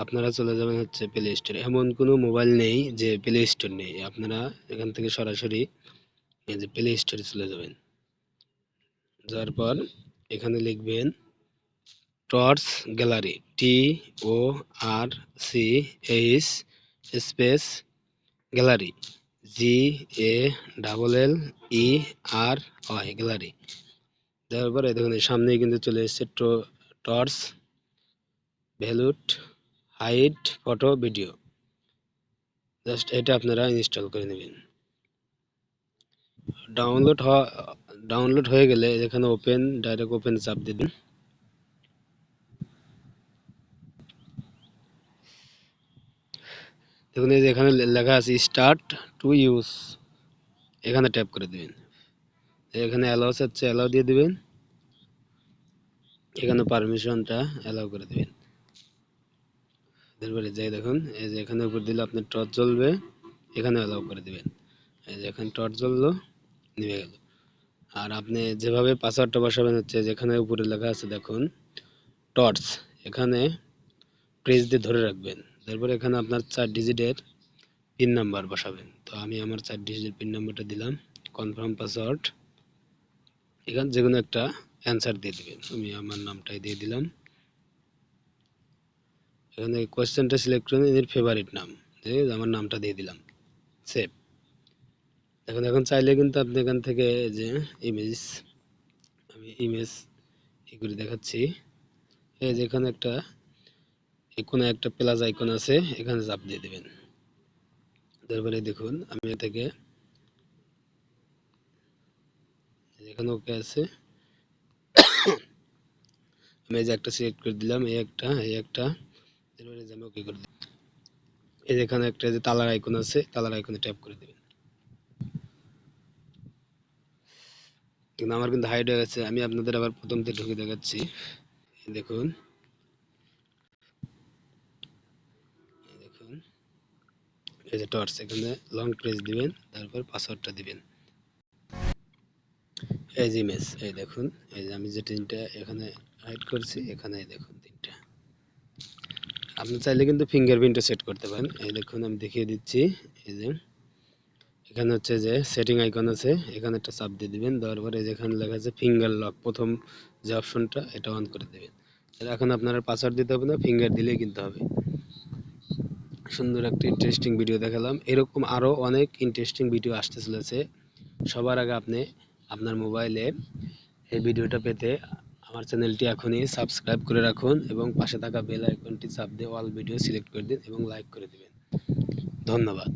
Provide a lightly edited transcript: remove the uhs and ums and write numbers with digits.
আপনারা চলে যাবেন হচ্ছে প্লে স্টোরে। এমন কোনো মোবাইল নেই যে প্লে স্টোর নেই। আপনারা এখান থেকে সরাসরি এই যে প্লে স্টোরে চলে যাবেন। যাওয়ার পর এখানে লিখবেন torch gallery, TORCH space gallery, GALLERY gallery. দেওয়ার পরে দেখুন সামনেই কিন্তু চলে এসেছে torch vault hide photo video. Just এটা আপনারা ইনস্টল করে নেবেন। ডাউনলোড হওয়া ডাউনলোড হয়ে গেলে এখানে ওপেন, ডাইরেক্ট ওপেন চাপ দিবেন। দেখুন এই যে এখানে লেখা আছে স্টার্ট টু ইউজ, এখানে ট্যাপ করে দিবেন। এখানে অ্যালাউ আছে, অ্যালাউ দিয়ে দিবেন। এখানে পারমিশনটা অ্যালাউ করে দিবেন। তারপরে যাই দেখুন এই যে এখানে উপর দিলে আপনার টর্চ জ্বলবে, এখানে অ্যালাউ করে দিবেন। এই যে এখানে টর্চ জ্বললো, নিভে গেল। আর আপনি যেভাবে পাসওয়ার্ডটা বসাবেন হচ্ছে যেখানে উপরে লেখা আছে দেখুন টর্চ, এখানে প্রেস দিয়ে ধরে রাখবেন। তারপরে এখানে আপনার 4 ডিজিটের পিন নাম্বার বসাবেন। তো আমি আমার 4 ডিজিটের পিন নাম্বারটা দিলাম, কনফার্ম পাসওয়ার্ড। এখানে যে কোনো একটা অ্যান্সার দিয়ে দিবেন। আমি আমার নামটাই দিয়ে দিলাম। এখানে কোয়েশ্চেনটা সিলেক্ট করে এর ফেভারিট নাম, আমার নামটা দিয়ে দিলাম, সেভ। এখন এখন চাইলে কিন্তু আপনি এখান থেকে যে ইমেজ, আমি ইমেজ এগুলি দেখাচ্ছি। এই যে এখানে একটা কোনো একটা প্লাস আইকন আছে, এখানে চাপ দিয়ে দিবেন। তারপরে দেখুন আমি এ থেকে এখানে ওকে আছে, আমি এই যে একটা সিলেক্ট করে দিলাম, এই একটা তারপরে যে আমি ওকে করে দিলাম। এই যে এখানে একটা যে তালার আইকন আছে, তালার আইকনে ট্যাপ করে দিবেন। কিন্তু আমার কিন্তু হাইড হয়ে গেছে। আমি আপনাদের আবার প্রথম থেকে ঢুকে দেখাচ্ছি। দেখুন দেখুন এই যে টর্চ, এখানে লং প্রেস দিবেন, তারপর পাসওয়ার্ডটা দিবেন। এই যে ইমেজ, এই দেখুন এই যে আমি যে তিনটা এখানে হাইড করছি, এখানে দেখুন তিনটা। আপনি চাইলে কিন্তু ফিঙ্গারপ্রিন্টও সেট করতে পারেন। এই দেখুন আমি দেখিয়ে দিচ্ছি। এই যে এখানে হচ্ছে যে সেটিং আইকন আছে, এখানে একটা চাপ দিয়ে দিবেন। দেওয়ার পরে যেখানে লেখা আছে ফিঙ্গার লক, প্রথম যে অপশনটা এটা অন করে দিবেন। এখন আপনারা পাসওয়ার্ড দিতে হবে না, ফিঙ্গার দিলেই কিন্তু হবে। সুন্দর একটা ইন্টারেস্টিং ভিডিও দেখালাম। এরকম আরো অনেক ইন্টারেস্টিং ভিডিও আসতে চলেছে। সবার আগে আপনি আপনার মোবাইলে এই ভিডিওটা পেতে আমার চ্যানেলটি এখনই সাবস্ক্রাইব করে রাখুন এবং পাশে থাকা বেল আইকনটি চাপ দিয়ে অল ভিডিও সিলেক্ট করে দিন এবং লাইক করে দিবেন। ধন্যবাদ।